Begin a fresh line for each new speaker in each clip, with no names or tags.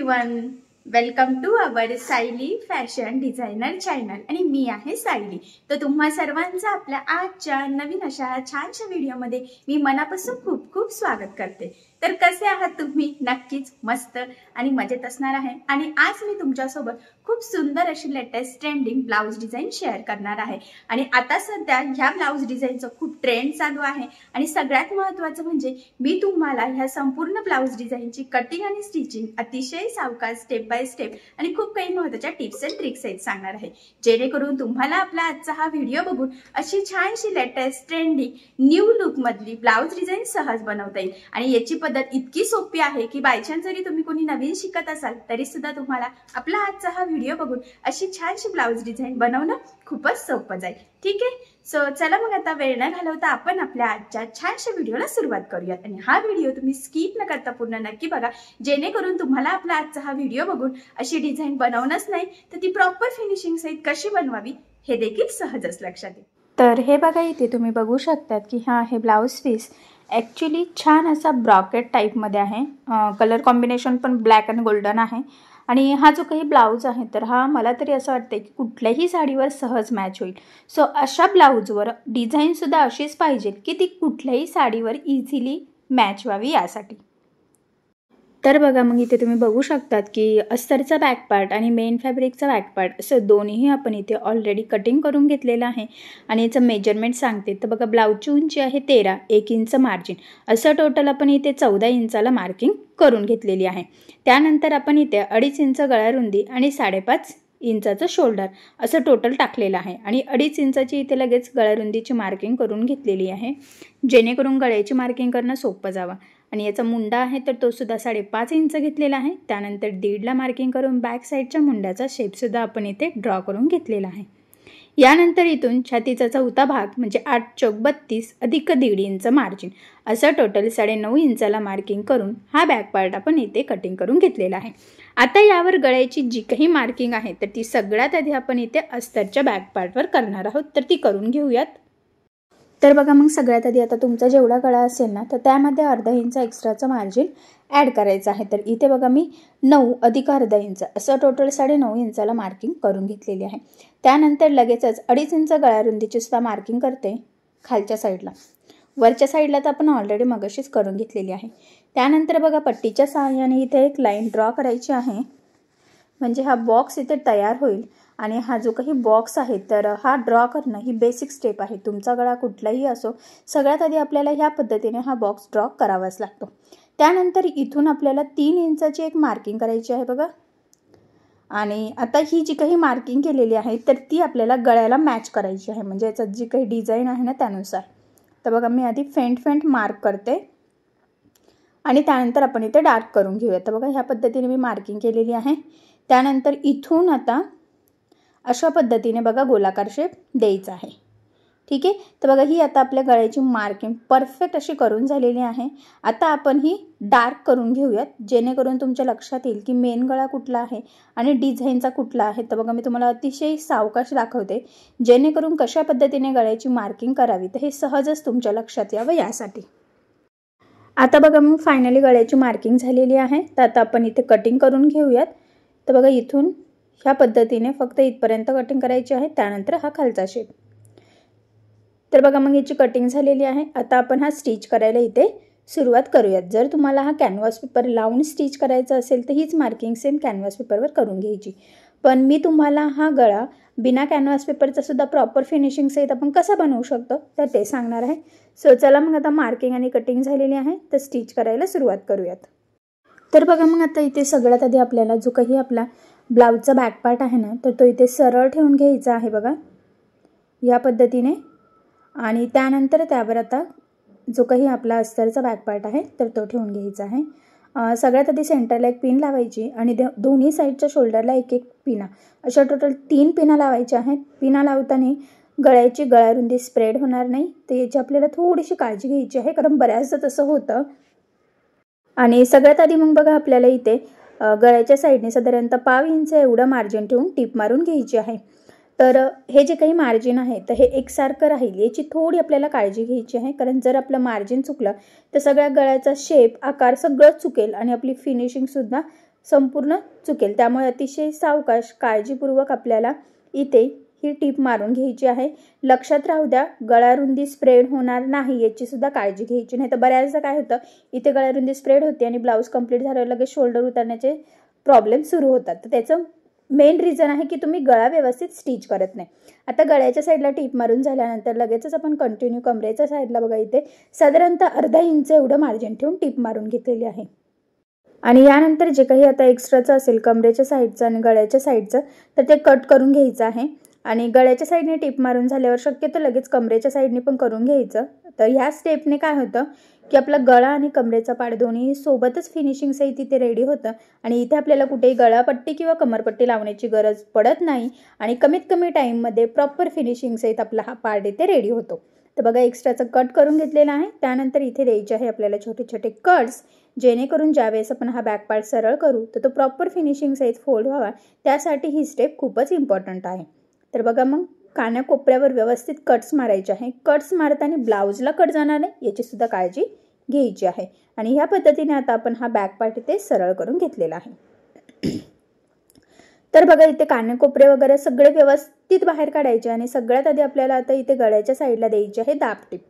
Everyone, welcome to our Sayali fashion designer channel आणि मी आहे सायली। तर तुम्हा सर्वांचं आपल्या आजच्या नवीन अशा छानशा व्हिडिओमध्ये मी मनापासून खूप खूप स्वागत करते। तर कसे आहात तुम्ही? नक्कीच मस्त आणि मजेत असणार आहे। आणि आज मी तुमच्यासोबत खूप सुंदर अशी latest trending blouse design share करणार आहे। आणि आता सध्या ह्या ब्लाउज डिझाइनचं खूप ट्रेंड चालू आहे आणि सगळ्यात महत्त्वाचं म्हणजे मी तुम्हाला ह्या संपूर्ण ब्लाउज डिझाइनची कटिंग आणि स्टिचिंग अतिशय सावकाश स्टेप बाय स्टेप आणि खूप काही महत्त्वाच्या टिप्स अँड ट्रिक्स आहेत सांगणार आहे, जेणेकरून तुम्हाला आपला आजचा हा व्हिडिओ बघून अशी छानशी लेटेस्ट ट्रेंडिंग न्यू लुक मधली ब्लाउज डिझाइन सहज बनवता येईल। आणि याची पद्धत इतकी सोपी आहे की बाय चान्स जरी तुम्ही कोणी नवीन शिकत असाल तरी सुद्धा तुम्हाला आपला आजचा हा व्हिडिओ बघून अशी छानशी ब्लाउज डिझाइन बनवणं खूपच सोपं जाईल। ठीक आहे, सो चला मग आता वेळ न घालवता आपण आपल्या आजच्या छानशा व्हिडिओला सुरुवात करूयात। आणि हा व्हिडिओ तुम्ही स्किप न करता पूर्ण नक्की बघा, जेणेकरून तुम्हाला आपला आजचा हा व्हिडिओ बघून अशी डिझाइन बनवणंच नाही तर ती प्रॉपर फिनिशिंग सहित कशी बनवावी हे देखील सहजच लक्षात येईल। तर हे बघा, इथे तुम्ही बघू शकतात की हा आहे ब्लाउज पीस। ॲक्च्युली छान असा ब्रॉकेट टाईपमध्ये आहे, कलर कॉम्बिनेशन पण ब्लॅक अँड गोल्डन आहे। आणि हा जो काही ब्लाऊज आहे तर हा मला तरी असं वाटतं की कुठल्याही साडीवर सहज मॅच होईल। सो अशा ब्लाऊजवर डिझाईनसुद्धा अशीच पाहिजे की ती कुठल्याही साडीवर इझिली मॅच व्हावी यासाठी। तर बघा, मग इथे तुम्ही बघू शकतात की अस्तरचा बॅक पार्ट आणि मेन फॅब्रिकचा बॅक पार्ट असं दोन्हीही आपण इथे ऑलरेडी कटिंग करून घेतलेलं आहे। आणि याचं मेजरमेंट सांगते तर बघा, ब्लाऊजची उंची आहे 13, 1 इंच मार्जिन, असं टोटल आपण इथे 14 इंचाला मार्किंग करून घेतलेली आहे। त्यानंतर आपण इथे 2.5 इंच गळा रुंदी आणि 5.5 इंचाचं शोल्डर असं टोटल टाकलेलं आहे। आणि 2.5 इंचाची इथे लगेच गळारुंदीची मार्किंग करून घेतलेली आहे, जेणेकरून गळ्याची मार्किंग करणं सोपं जावं। आणि याचा मुंडा आहे तर तो सुद्धा 5.5 इंच घेतलेला आहे। त्यानंतर 1.5ला मार्किंग करून बॅक साईडच्या मुंड्याचा शेपसुद्धा आपण इथे ड्रॉ करून घेतलेला आहे। यानंतर इथून छातीचा चौथा भाग म्हणजे 8 चौक 32 अधिक 1.5 इंच मार्जिन असं टोटल 9.5 इंचाला मार्किंग करून हा बॅक पार्ट आपण इथे कटिंग करून घेतलेला आहे। आता यावर गळ्याची जी काही मार्किंग आहे तर ती सगळ्यात आधी आपण इथे अस्तरच्या बॅक पार्टवर करणार आहोत, तर ती करून घेऊयात। तर बघा, मग सगळ्यात आधी आता तुमचा जेवढा गळा असेल ना तर त्यामध्ये अर्धा इंच एक्स्ट्राचं मार्जिन ॲड करायचं आहे। तर इथे बघा, मी 9 अधिक अर्धा इंच असं टोटल 9.5 इंचाला मार्किंग करून घेतलेली आहे। त्यानंतर लगेचच 2.5 इंच गळारुंदीची सुद्धा मार्किंग करते खालच्या साईडला। वरच्या साईडला तर आपण ऑलरेडी मगाशीच करून घेतलेली आहे। त्यानंतर बघा, पट्टीच्या सहाय्याने इथे एक लाईन ड्रॉ करायची आहे, म्हणजे हा बॉक्स इथे तयार होईल। आणि हा जो काही बॉक्स आहे तर हा ड्रॉ करणं ही बेसिक स्टेप आहे। तुमचा गळा कुठलाही असो, सगळ्यात आधी आपल्याला ह्या पद्धतीने हा बॉक्स ड्रॉ करावाच लागतो। त्यानंतर इथून आपल्याला 3 इंचाची एक मार्किंग करायची आहे बघा। आणि आता ही जी काही मार्किंग केलेली आहे तर ती आपल्याला गळ्याला मॅच करायची आहे, म्हणजे याचं जी काही डिझाईन आहे ना त्यानुसार। तर बघा, मी आधी फेंट मार्क करते आणि त्यानंतर आपण इथे डार्क करून घेऊया। तर बघा, ह्या पद्धतीने मी मार्किंग केलेली आहे। त्यानंतर इथून आता अशा पद्धतीने बघा गोलाकार शेप द्यायचा आहे। ठीक आहे, तर बघा, ही आता आपल्या गळ्याची मार्किंग परफेक्ट अशी करून झालेली आहे। आता आपण ही डार्क करून घेऊयात, जेणेकरून तुमच्या लक्षात येईल की मेन गळा कुठला आहे आणि डिझाईनचा कुठला आहे। तर बघा, मी तुम्हाला अतिशय सावकाश दाखवते, जेणेकरून कशा पद्धतीने गळ्याची मार्किंग करावी तर हे सहजच तुमच्या लक्षात यावं यासाठी। आता बघा, मग फायनली गळ्याची मार्किंग झालेली आहे। तर आता आपण इथे कटिंग करून घेऊयात। तर बघा, इथून ह्या पद्धतीने फक्त इथपर्यंत कटिंग करायची आहे, त्यानंतर हा खालचा शेप। तर बघा, मग याची कटिंग झालेली आहे। आता आपण हा स्टिच करायला इथे सुरुवात करूयात। जर तुम्हाला हा कॅनव्हास पेपर लावून स्टिच करायचा असेल तर हीच मार्किंग सेम कॅनव्हास पेपरवर करून घ्यायची, पण मी तुम्हाला हा गळा बिना कॅनव्हास पेपरचा सुद्धा प्रॉपर फिनिशिंग सहित आपण कसा बनवू शकतो तर ते सांगणार आहे। सो चला मग, आता मार्किंग आणि कटिंग झालेली आहे तर स्टिच करायला सुरुवात करूयात। तर बघा, मग आता इथे सगळ्यात आधी आपल्याला जो काही आपला ब्लाऊजचा बॅक पार्ट आहे ना तर तो इथे सरळ ठेवून घ्यायचा आहे बघा, या पद्धतीने। आणि त्यानंतर त्यावर आता जो काही आपला अस्तरचा बॅक पार्ट आहे तर तो ठेवून घ्यायचा आहे। सगळ्यात आधी सेंटरला एक पिन लावायची आणि दोन्ही साईडच्या शोल्डरला एक एक पिना, अशा टोटल 3 पिना लावायच्या आहेत। पिना लावताना गळ्याची गळारुंदी स्प्रेड होणार नाही, तर याची आपल्याला थोडीशी काळजी घ्यायची आहे, कारण बऱ्याचदा तसं होतं। आणि सगळ्यात आधी मग बघा, आपल्याला इथे गळ्याच्या साईडने साधारणतः 1/2 इंच एवढं मार्जिन ठेवून टिप मारून घ्यायची आहे। तर हे जे काही मार्जिन आहे तर हे एकसारखं राहील याची थोडी आपल्याला काळजी घ्यायची आहे, कारण जर आपलं मार्जिन चुकलं तर सगळ्या गळ्याचा शेप, आकार सगळं चुकेल आणि आपली फिनिशिंग सुद्धा संपूर्ण चुकेल. त्यामुळे अतिशय सावकाश काळजीपूर्वक आपल्याला इथे ही टीप मारून घ्यायची आहे. लक्षात राहू द्या, गळारुंदी स्प्रेड होणार नाही याची सुद्धा काळजी घ्यायची. नाही तर बऱ्याचदा काय होतं, इथे गळारुंदी स्प्रेड होते आणि ब्लाऊज कंप्लीट झाल्यावर लगेच शोल्डर उतरण्याचे प्रॉब्लेम सुरू होतात. तर त्याचं मेन रिझन आहे की तुम्ही गळा व्यवस्थित स्टिच करत नाही. आता गळ्याच्या साईडला टीप मारून झाल्यानंतर लगेचच आपण कंटिन्यू कमरेच्या साईडला बघा इथे साधारणतः अर्धा इंच एवढं मार्जिन ठेवून टीप मारून घेतलेली आहे. आणि यानंतर जे काही आता एक्स्ट्राचं असेल कमरेच्या साईडचं आणि गळ्याच्या साईडचं तर ते कट करून घ्यायचं आहे. आणि गळ्याच्या साईडने टीप मारून झाल्यावर शक्यतो लगेच कमरेच्या साईडने पण करून घ्यायचं. तर ह्या स्टेपने काय होतं की आपला गळा आणि कमरेचा पाड दोन्ही सोबतच फिनिशिंग सहित इथे रेडी होतं आणि इथे आपल्याला कुठेही गळापट्टी किंवा कमरपट्टी लावण्याची गरज पडत नाही आणि कमीत कमी टाईममध्ये प्रॉपर फिनिशिंग सहित आपला हा पार्ट इथे रेडी होतो. तर बघा एक्स्ट्राचं कट करून घेतलेलं आहे. त्यानंतर इथे द्यायचे आहे आपल्याला छोटे छोटे कट्स, जेणेकरून ज्यावेळेस आपण हा बॅक पार्ट सरळ करू तर तो प्रॉपर फिनिशिंग सहित फोल्ड व्हावा. त्यासाठी ही स्टेप खूपच इम्पॉर्टंट आहे. तर बघा मग कानाकोपऱ्यावर व्यवस्थित कट्स मारायचे आहे. कट्स मारताना ब्लाऊजला कट जाणार नाही याची सुद्धा काळजी घ्यायची आहे. आणि ह्या पद्धतीने आता आपण हा बॅक पार्ट इथे सरळ करून घेतलेला आहे. तर बघा इथे कानाकोपरे वगैरे सगळे व्यवस्थित बाहेर काढायचे आणि सगळ्यात आधी आपल्याला आता इथे गळ्याच्या साईडला द्यायची आहे दाबटीप.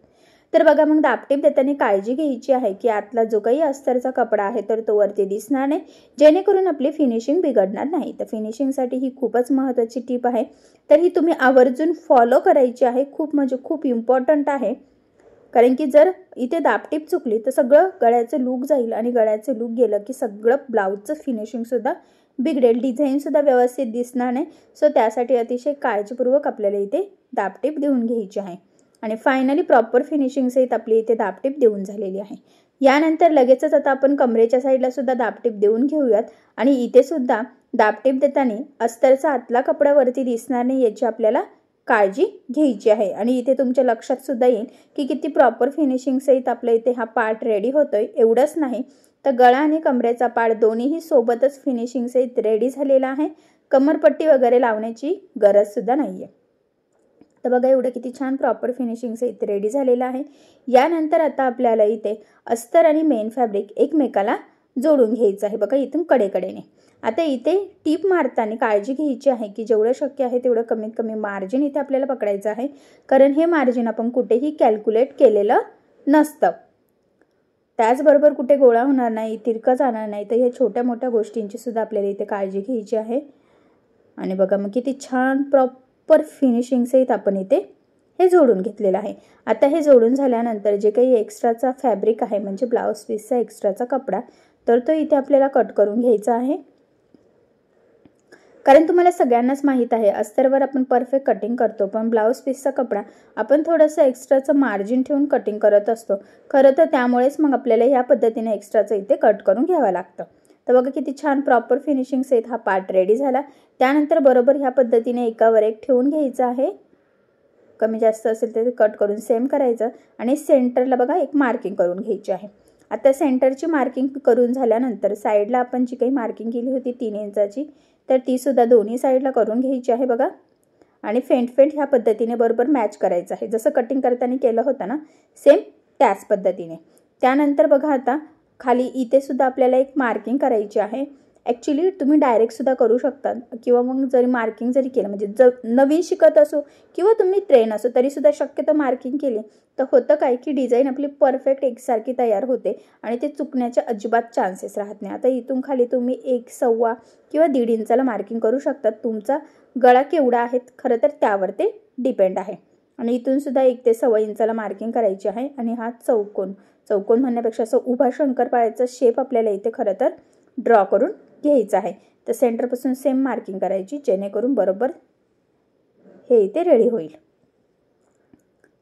तर बघा मग दाबटीप देताना काळजी घ्यायची आहे की आतला जो काही अस्तरचा कपडा आहे तर तो वरती दिसणार नाही, जेणेकरून आपली फिनिशिंग बिघडणार नाही. तर फिनिशिंगसाठी ही खूपच महत्त्वाची टीप आहे. तर ही तुम्ही आवर्जून फॉलो करायची आहे. खूप म्हणजे खूप इम्पॉर्टंट आहे. कारण की जर इथे दाबटीप चुकली तर सगळं गळ्याचं लूक जाईल आणि गळ्याचं लूक गेलं की सगळं ब्लाऊजचं फिनिशिंगसुद्धा बिघडेल, डिझाईनसुद्धा व्यवस्थित दिसणार नाही. सो त्यासाठी अतिशय काळजीपूर्वक आपल्याला इथे दाबटीप देऊन घ्यायची आहे. आणि फायनली प्रॉपर फिनिशिंग सहित आपली इथे दाबटीप देऊन झालेली आहे. यानंतर लगेचच आता आपण कमरेच्या साईडला सुद्धा दाबटीप देऊन घेऊयात. आणि इथे सुद्धा दाबटीप देताना अस्तरचा आतला कपडा वरती दिसणार नाही याची आपल्याला काळजी घ्यायची आहे. आणि इथे तुमच्या लक्षात सुद्धा येईल की किती प्रॉपर फिनिशिंग सहित आपल्या इथे हा पार्ट रेडी होतोय. एवढंच नाही तर गळा आणि कमरेचा पार्ट दोन्हीही सोबतच फिनिशिंग सहित रेडी झालेला आहे. कमरपट्टी वगैरे लावण्याची गरज सुद्धा नाहीये. तर बघा एवढं किती छान प्रॉपर फिनिशिंग सहित रेडी झालेलं आहे. यानंतर आता आपल्याला इथे अस्तर आणि मेन फॅब्रिक एकमेकाला जोडून घ्यायचं आहे. बघा इथून कडेकडेने. आता इथे टीप मारताना काळजी घ्यायची आहे की जेवढं शक्य आहे तेवढं कमीत कमी मार्जिन इथे आपल्याला पकडायचं आहे. कारण हे मार्जिन आपण कुठेही कॅल्क्युलेट केलेलं नसतं. त्याचबरोबर कुठे गोळा होणार नाही, तिरकं जाणार नाही. तर ह्या छोट्या मोठ्या गोष्टींची सुद्धा आपल्याला इथे काळजी घ्यायची आहे. आणि बघा मग किती छान प्रॉपर फिनिशिंग सहित आपण इथे हे जोडून घेतलेलं आहे. आता हे जोडून झाल्यानंतर जे काही एक्स्ट्राचा फॅब्रिक आहे म्हणजे ब्लाऊज पीसचा एक्स्ट्राचा कपडा तर तो इथे आपल्याला कट करून घ्यायचा आहे. कारण तुम्हाला सगळ्यांनाच माहीत आहे अस्तरवर आपण परफेक्ट कटिंग करतो, पण ब्लाऊज पीसचा कपडा आपण थोडंसं एक्स्ट्राचं मार्जिन ठेवून कटिंग करत असतो. खरं तर त्यामुळेच मग आपल्याला ह्या पद्धतीने एक्स्ट्राचं इथे कट करून घ्यावं लागतं. तर बघा किती छान प्रॉपर फिनिशिंग सहित हा पार्ट रेडी झाला. त्यानंतर बरोबर ह्या पद्धतीने एकावर एक ठेवून घ्यायचं आहे. कमी जास्त असेल तर कट करून सेम करायचं आणि सेंटरला बघा एक मार्किंग करून घ्यायची आहे. आता सेंटरची मार्किंग करून झाल्यानंतर साईडला आपण जी काही मार्किंग केली होती 3 इंचाची तर ती सुद्धा दोन्ही साईडला करून घ्यायची आहे बघा. आणि फेंट ह्या पद्धतीने बरोबर मॅच करायचं आहे. जसं कटिंग करताना केलं होतं ना सेम त्याच पद्धतीने. त्यानंतर बघा आता खाली इथे सुद्धा आपल्याला एक मार्किंग करायची आहे. ॲक्च्युली तुम्ही डायरेक्ट सुद्धा करू शकता किंवा मग जरी मार्किंग जरी केलं म्हणजे जर नवीन शिकत असो किंवा तुम्ही ट्रेन असो तरीसुद्धा शक्यतो मार्किंग केली तर होतं काय की डिझाईन आपली परफेक्ट एकसारखी तयार होते आणि ते चुकण्याचे अजिबात चान्सेस राहत नाही. आता इथून खाली तुम्ही 1, 1.25 किंवा 1.5 इंचाला मार्किंग करू शकता. तुमचा गळा केवढा आहे खरं तर त्यावर ते डिपेंड आहे. आणि इथून सुद्धा 1 ते 1.25 इंचाला मार्किंग करायची आहे. आणि हा चौकोन म्हणण्यापेक्षा असं उभा शंकरपाळ्याचा शेप आपल्याला इथे खरं तर ड्रॉ करून घ्यायचं आहे. तर सेंटरपासून सेम मार्किंग करायची जेणेकरून बरोबर हे इथे रेडी होईल.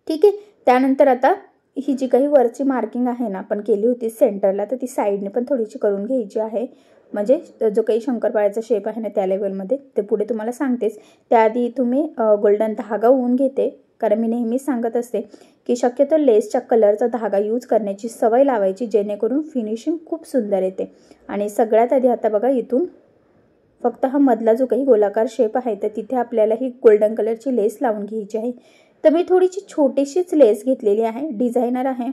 ठीक आहे. त्यानंतर आता ही जी काही वरची मार्किंग आहे ना आपण केली होती सेंटरला तर ती साईडने पण थोडीशी करून घ्यायची आहे. म्हणजे जो काही शंकरपाळ्याचा शेप आहे ना त्या लेवलमध्ये ते पुढे तुम्हाला सांगतेच. त्याआधी तुम्ही गोल्डन धागा ओवून घेते. कारण मी नेहमीच सांगत असते की शक्यतो लेसच्या कलरचा धागा यूज करण्याची सवय लावायची जेणेकरून फिनिशिंग खूप सुंदर येते. आणि सगळ्यात आधी आता बघा इथून फक्त हा मधला जो काही गोलाकार शेप आहे तर तिथे आपल्याला ही गोल्डन कलरची लेस लावून घ्यायची आहे. तर मी थोडीशी छोटीशीच लेस घेतलेली आहे, डिझायनर आहे.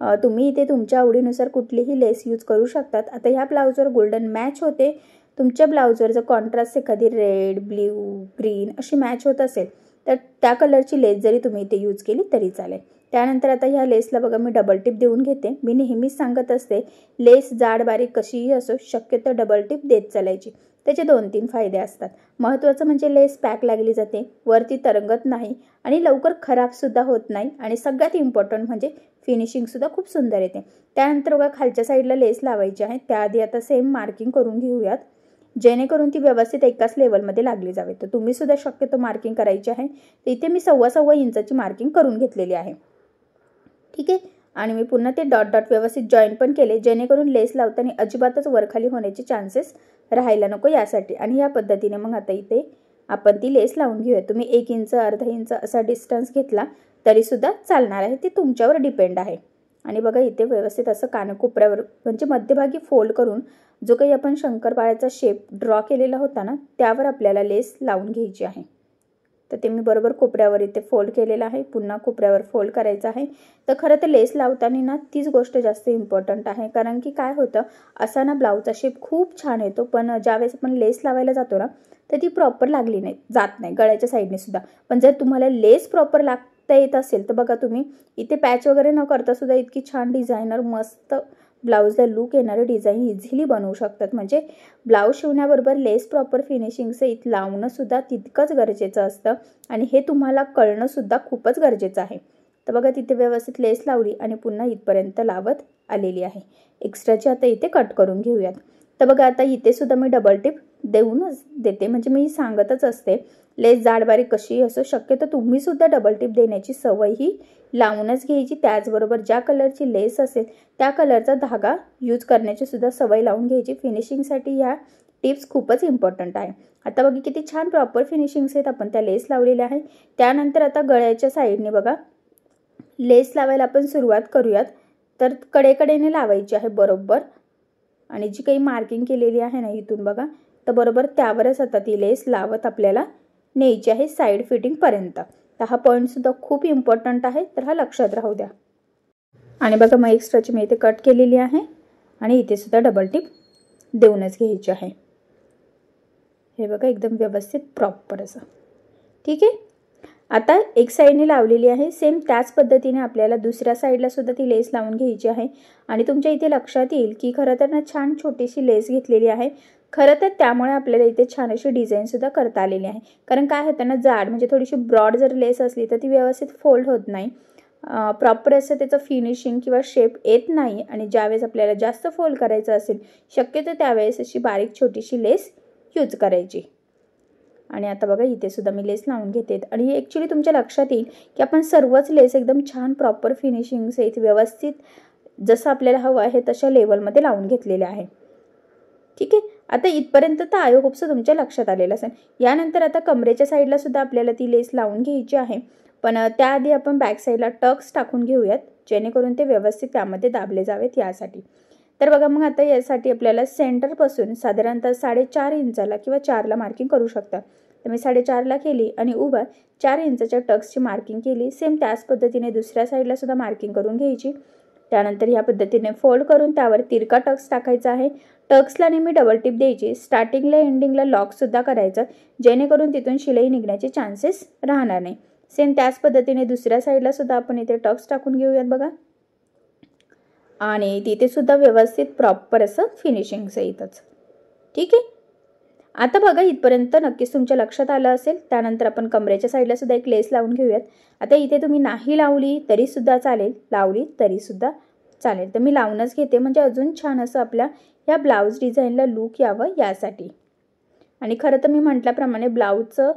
तुम्ही इथे तुमच्या आवडीनुसार कुठलीही लेस यूज करू शकतात. आता ह्या ब्लाऊजवर गोल्डन मॅच होते. तुमच्या ब्लाऊजवर जर कॉन्ट्रास्ट एखादी रेड, ब्ल्यू, ग्रीन अशी मॅच होत असेल तर त्या कलरची लेस जरी तुम्ही इथे यूज केली तरी चालेल. त्यानंतर आता ह्या लेसला बघा मी डबल टिप देऊन घेते. मी नेहमीच सांगत असते लेस जाड बारीक कशीही असो शक्यतो डबल टिप देत चालायची. त्याचे 2-3 फायदे असतात. महत्त्वाचं म्हणजे लेस पॅक लागली जाते, वरती तरंगत नाही आणि लवकर खराबसुद्धा होत नाही आणि सगळ्यात इम्पॉर्टंट म्हणजे फिनिशिंगसुद्धा खूप सुंदर येते. त्यानंतर बघा खालच्या साईडला लेस लावायची आहे. त्याआधी आता सेम मार्किंग करून घेऊयात जेणेकरून ती व्यवस्थित एकाच लेवलमध्ये लागली जावे. तर तुम्ही सुद्धा शक्यतो मार्किंग करायची आहे. तर इथे मी 1.25 इंचाची मार्किंग करून घेतलेली आहे. ठीक आहे. आणि मी पुन्हा ते डॉट डॉट व्यवस्थित जॉईन पण केले जेणेकरून लेस लावताना अजिबातच वरखाली होण्याचे चान्सेस राहायला नको यासाठी. आणि या पद्धतीने मग आता इथे आपण ती लेस लावून घेऊया. तुम्ही 1 इंच, अर्धा इंच असा डिस्टन्स घेतला तरीसुद्धा चालणार आहे. ते तुमच्यावर डिपेंड आहे. आणि बघा इथे व्यवस्थित असं कानकोपऱ्यावर म्हणजे मध्यभागी फोल्ड करून जो काही आपण शंकरपाळ्याचा शेप ड्रॉ केलेला होता ना त्यावर आपल्याला लेस लावून घ्यायची आहे. तर ते मी बरोबर कोपऱ्यावर इथे फोल्ड केलेलं आहे. पुन्हा कोपऱ्यावर फोल्ड करायचं आहे. तर खरं तर लेस लावताना ना तीच गोष्ट जास्त इम्पॉर्टंट आहे. कारण की काय होतं असा ना ब्लाऊजचा शेप खूप छान येतो पण ज्यावेळेस आपण लेस लावायला जातो ना तर ती प्रॉपर लागली नाही जात नाही गळ्याच्या साईडने सुद्धा. पण जर तुम्हाला लेस प्रॉपर लागता येत असेल तर बघा तुम्ही इथे पॅच वगैरे न करता सुद्धा इतकी छान डिझायनर मस्त ब्लाऊजला लुक येणारे डिझाईन इझिली बनवू शकतात. म्हणजे ब्लाऊज शिवण्याबरोबर लेस प्रॉपर फिनिशिंगचं इथं लावणं सुद्धा तितकंच गरजेचं असतं आणि हे तुम्हाला कळणं सुद्धा खूपच गरजेचं आहे. तर बघा तिथे व्यवस्थित लेस लावली आणि पुन्हा इथपर्यंत लावत आलेली आहे. एक्स्ट्राची आता इथे कट करून घेऊयात. तर बघा आता इथे सुद्धा मी डबल टिप देऊनच देते. म्हणजे मी सांगतच असते लेस जाड बारीक कशी असो शक्यतो तुम्ही सुद्धा डबल टिप देण्याची सवय ही लावूनच घ्यायची. त्याचबरोबर ज्या कलरची लेस असेल त्या कलरचा धागा यूज करण्याची सुद्धा सवय लावून घ्यायची. फिनिशिंगसाठी ह्या टिप्स खूपच इम्पॉर्टंट आहे. आता बघा किती छान प्रॉपर फिनिशिंग्स आहेत. आपण त्या लेस लावलेल्या आहे. त्यानंतर आता गळ्याच्या साईडने बघा लेस लावायला आपण सुरुवात करूयात. तर कडेकडेने लावायची आहे बरोबर आणि जी काही मार्किंग केलेली आहे ना इथून बघा तर बरोबर त्यावरच आता ती लेस लावत आपल्याला न्यायची आहे साईड फिटिंगपर्यंत. तर हा पॉईंटसुद्धा खूप इम्पॉर्टंट आहे. तर हा लक्षात राहू द्या. आणि बघा मग एक्स्ट्राची मी इथे कट केलेली आहे आणि इथे सुद्धा डबल टिप देऊनच घ्यायची आहे. हे बघा एकदम व्यवस्थित प्रॉपर असं. ठीक आहे. आता एक साईडने लावलेली आहे. सेम त्याच पद्धतीने आपल्याला दुसऱ्या साईडला सुद्धा ती लेस लावून घ्यायची आहे. आणि तुमच्या इथे लक्षात येईल की खरं तर ना छान छोटीशी लेस घेतलेली आहे. खरं तर त्यामुळे आपल्याला इथे छान अशी डिझाईनसुद्धा करता आलेली आहे. कारण काय होतं ना जाड म्हणजे थोडीशी ब्रॉड जर लेस असली तर ती व्यवस्थित फोल्ड होत नाही. प्रॉपर असं त्याचं फिनिशिंग किंवा शेप येत नाही. आणि ज्यावेळेस आपल्याला जास्त फोल्ड करायचं असेल शक्यतो त्यावेळेस अशी बारीक छोटीशी लेस यूज करायची. आणि आता बघा इथे सुद्धा मी लेस लावून घेते. आणि ॲक्च्युली तुमच्या लक्षात येईल की आपण सर्वच लेस एकदम छान प्रॉपर फिनिशिंगचे इथे व्यवस्थित जसं आपल्याला हवं आहे तशा लेवलमध्ये लावून घेतलेलं आहे. ठीक आहे. आता इथपर्यंत तर आय होप सो तुमच्या लक्षात आलेलं असेल. यानंतर आता कमरेच्या साईडला सुद्धा आपल्याला ती लेस लावून घ्यायची आहे. पण त्याआधी आपण बॅक साईडला टक्स टाकून घेऊयात जेणेकरून ते व्यवस्थित त्यामध्ये दाबले जावेत यासाठी. तर बघा मग आता यासाठी आपल्याला सेंटरपासून साधारणतः 4.5 इंचाला किंवा 4ला मार्किंग करू शकता. तर मी 4.5ला केली आणि उभा 4 इंचाच्या टक्सची मार्किंग केली. सेम त्याच पद्धतीने दुसऱ्या साईडला सुद्धा मार्किंग करून घ्यायची. त्यानंतर ह्या पद्धतीने फोल्ड करून त्यावर तिरका टक्स टाकायचा आहे. टक्सला नेहमी डबल टिप द्यायची. स्टार्टिंगला एंडिंगला लॉकसुद्धा करायचं जेणेकरून तिथून शिलाई निघण्याचे चान्सेस राहणार नाही. सेम त्याच पद्धतीने दुसऱ्या साईडला सुद्धा आपण इथे टक्स टाकून घेऊयात बघा. आणि तिथे सुद्धा व्यवस्थित प्रॉपर असं फिनिशिंगचं येतच. ठीक आहे. आता बघा इथपर्यंत नक्कीच तुमच्या लक्षात आलं असेल. त्यानंतर आपण कमरेच्या साईडला सुद्धा एक लेस लावून घेऊयात. आता इथे तुम्ही नाही लावली तरीसुद्धा चालेल, लावली तरीसुद्धा चालेल. तर मी लावूनच घेते म्हणजे अजून छान असं आपल्या ह्या ब्लाऊज डिझाईनला लूक यावं यासाठी. आणि खरं तर मी म्हटल्याप्रमाणे ब्लाऊजचं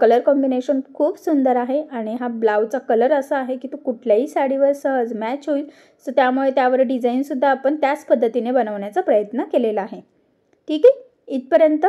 कलर कॉम्बिनेशन खूप सुंदर आहे आणि हा ब्लाऊजचा कलर असा आहे की तो कुठल्याही साडीवर सहज मॅच होईल. सो त्यामुळे त्यावर डिझाईनसुद्धा आपण त्याच पद्धतीने बनवण्याचा प्रयत्न केलेला आहे. ठीक आहे. इथपर्यंत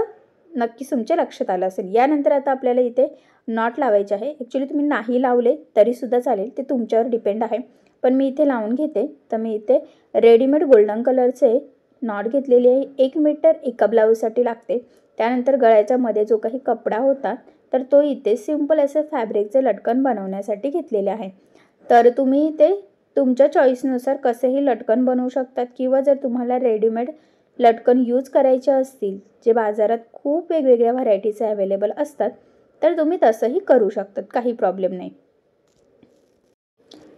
नक्कीच तुमच्या लक्षात आलं असेल. यानंतर आता आपल्याला इथे नॉट लावायचे आहे. ॲक्च्युली तुम्ही नाही लावले तरीसुद्धा चालेल, ते तुमच्यावर डिपेंड आहे. पण मी इथे लावून घेते. तर मी इथे रेडीमेड गोल्डन कलरचे नॉट घेतलेले आहे. 1 मीटर एका ब्लाऊजसाठी लागते. त्यानंतर गळ्याच्या मध्ये जो काही कपडा होता तर तो इथे सिंपल असे फॅब्रिकचे लटकन बनवण्यासाठी घेतलेले आहे. तर तुम्ही ते तुमच्या चॉईसनुसार कसेही लटकन बनवू शकतात किंवा जर तुम्हाला रेडीमेड लटकन यूज करायचे असतील जे बाजारात खूप वेगवेगळ्या व्हरायटीचे अवेलेबल असतात तर तुम्ही तसंही करू शकतात, काही प्रॉब्लेम नाही।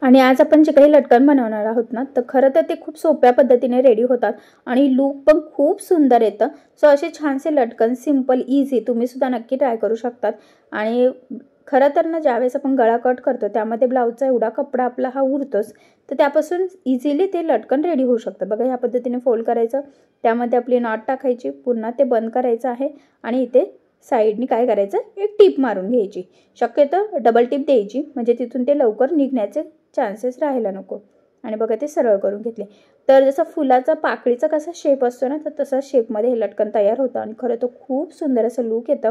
आणि आज आपण जे काही लटकन बनवणार आहोत ना तर खरं तर ते खूप सोप्या पद्धतीने रेडी होतात आणि लुक पण खूप सुंदर येतं। सो असे छानसे लटकन सिंपल इझी तुम्ही सुद्धा नक्की ट्राय करू शकतात। आणि खरं तर ना ज्यावेळेस आपण गळा कट करतो त्यामध्ये ब्लाऊजचा एवढा कपडा आपला हा उरतोच, तर त्यापासून इझिली ते लटकन रेडी होऊ शकतं। बघा ह्या पद्धतीने फोल्ड करायचं, त्यामध्ये आपली नॉट टाकायची, पुन्हा ते बंद करायचं आहे आणि इथे साईडनी काय करायचं, एक टिप मारून घ्यायची, शक्यतो डबल टिप द्यायची म्हणजे तिथून ते लवकर निघण्याचे चान्सेस राहायला नको। आणि बघा ते सरळ करून घेतले। तर जसं फुलाचा पाकळीचा कसा शेप असतो ना तर तसा शेपमध्ये हे लटकन तयार होतं आणि खरं तो खूप सुंदर असं लुक येतं।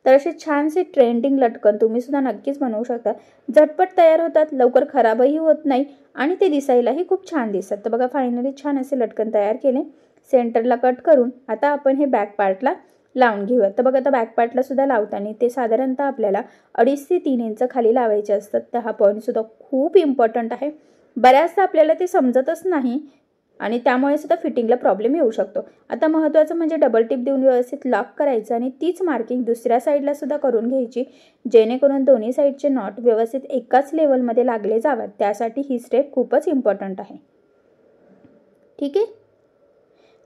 तर असे छानसे ट्रेंडिंग लटकन तुम्ही सुद्धा नक्कीच बनवू शकता, झटपट तयार होतात, लवकर खराबही होत नाही आणि ते दिसायलाही खूप छान दिसतात। तर बघा फायनली छान असे लटकन तयार केले, सेंटरला कट करून आता आपण हे बॅक पार्टला लावून घेऊया। तर बघा आता बॅक पार्टला सुद्धा लावताना ते साधारणतः आपल्याला 2.5 ते 3 इंच खाली लावायचे असतात। तर हा पॉईंट सुद्धा खूप इम्पॉर्टंट आहे, बऱ्याचदा आपल्याला ते समजतच नाही आणि त्यामुळे सुद्धा फिटिंगला प्रॉब्लेम येऊ शकतो। आता महत्त्वाचं म्हणजे डबल टिप देऊन व्यवस्थित लॉक करायचं आणि तीच मार्किंग दुसऱ्या साईडला सुद्धा करून घ्यायची, जेणेकरून दोन्ही साईडचे नॉट व्यवस्थित एकाच लेवलमध्ये लागले जावेत। त्यासाठी ही स्टेप खूपच इम्पॉर्टंट आहे, ठीक आहे।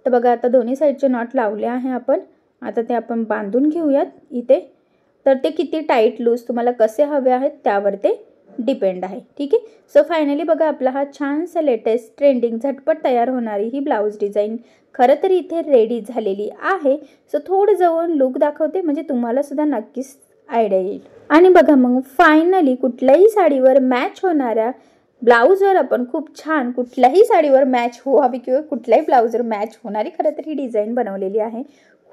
तर बघा आता दोन्ही साईडचे नॉट लावले आहे आपण, आता ते आपण बांधून घेऊयात इथे। तर ते किती टाईट लूज तुम्हाला कसे हवे आहेत त्यावर ते डिपेंड आहे, ठीक आहे। सो फायनली बघा आपला हा छानसा लेटेस्ट ट्रेंडिंग झटपट तयार होणारी ही ब्लाऊज डिझाईन खरं तर इथे रेडी झालेली आहे। सो थोडं जवळून लुक दाखवते म्हणजे तुम्हाला सुद्धा नक्कीच आयडिया येईल। आणि बघा मग फायनली कुठल्याही साडीवर मॅच होणाऱ्या ब्लाऊजवर आपण खूप छान कुठल्याही साडीवर मॅच व्हावी किंवा कुठल्याही ब्लाऊजवर मॅच होणारी खरं तर ही डिझाईन बनवलेली आहे।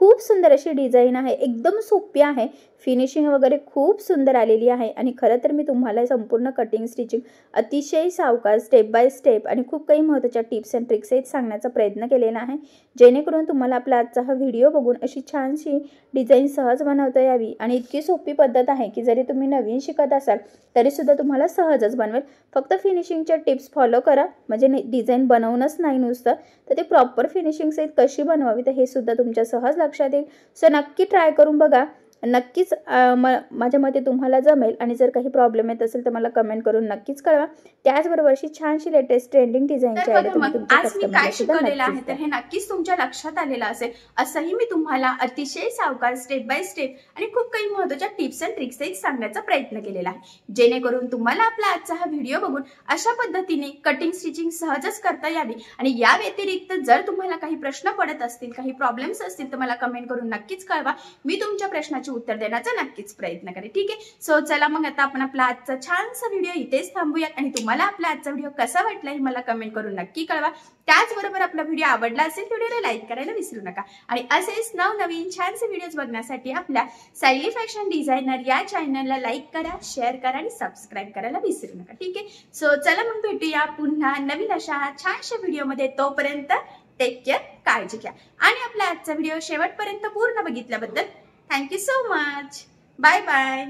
खूप सुंदर अशी डिझाईन आहे, एकदम सोपी आहे, फिनिशिंग वगैरे खूप सुंदर आलेली आहे। आणि खरं तर मी तुम्हाला संपूर्ण कटिंग स्टिचिंग अतिशय सावकाश स्टेप बाय स्टेप आणि खूप काही महत्त्वाच्या टिप्स अँड ट्रिक्स सांगण्याचा प्रयत्न केलेला आहे, जेणेकरून तुम्हाला आपला आजचा हा व्हिडिओ बघून अशी छानशी डिझाईन सहज बनवता यावी। आणि इतकी सोपी पद्धत आहे की जरी तुम्ही नवीन शिकत असाल तरी सुद्धा तुम्हाला सहजच बनवेल। फक्त फिनिशिंगच्या टिप्स फॉलो करा, म्हणजे डिझाईन बनवणंच नाही नुसतं, तर ते प्रॉपर फिनिशिंग सहित कशी बनवावी तर हे सुद्धा तुमच्या सहज लक्षात येईल। सो नक्की ट्राय करून बघा, नक्कीच माझ्या मते तुम्हाला जमेल। आणि जर काही प्रॉब्लेम येत असेल तर मला कमेंट करून नक्कीच कळवा। त्याचबरोबर अशी छानशी लेटेस्ट ट्रेंडिंग डिझाईनची आयडिया तुम्ही तुमच्या कस्टमरला सुद्धा नक्कीच
तर हे नक्कीच तुमच्या लक्षात आलेलं असेल, असंही मी तुम्हाला अतिशय सावकाश स्टेप बाय स्टेप आणि खूप काही महत्त्वाच्या टिप्स अँड ट्रिक्स सांगण्याचा प्रयत्न केलेला आहे, जेणेकरून तुम्हाला आपला आजचा हा व्हिडिओ बघून अशा पद्धतीने कटिंग स्टिचिंग सहजच करता यावी। आणि या व्यतिरिक्त जर तुम्हाला काही प्रश्न पडत असतील, काही प्रॉब्लेम्स असतील तर मला कमेंट करून नक्कीच कळवा, मी तुमच्या प्रश्नाचे उत्तर देण्याचा नक्कीच प्रयत्न करेन, ठीक आहे। सो चला मग आता आपण आपला आजचा छानसा व्हिडिओ इथेच थांबूयात आणि तुम्हाला आपला आजचा व्हिडिओ कसा वाटला हे मला कमेंट करून नक्की कळवा। त्याचबरोबर आपला व्हिडिओ आवडला असेल व्हिडिओला लाईक करायला विसरू नका। आणि असेच नवनवीन छानसे व्हिडिओज बघण्यासाठी आपल्या सायली फॅशन डिझायनर या चॅनलला लाईक करा, शेअर करा आणि सबस्क्राईब करायला विसरू नका, ठीक आहे। सो चला मग भेटूया पुन्हा नवीन अशा छानशा व्हिडिओमध्ये, तोपर्यंत टेक केअर, काळजी घ्या। आणि आपला आजचा व्हिडिओ शेवटपर्यंत पूर्ण बघितल्याबद्दल thank you so much, bye bye.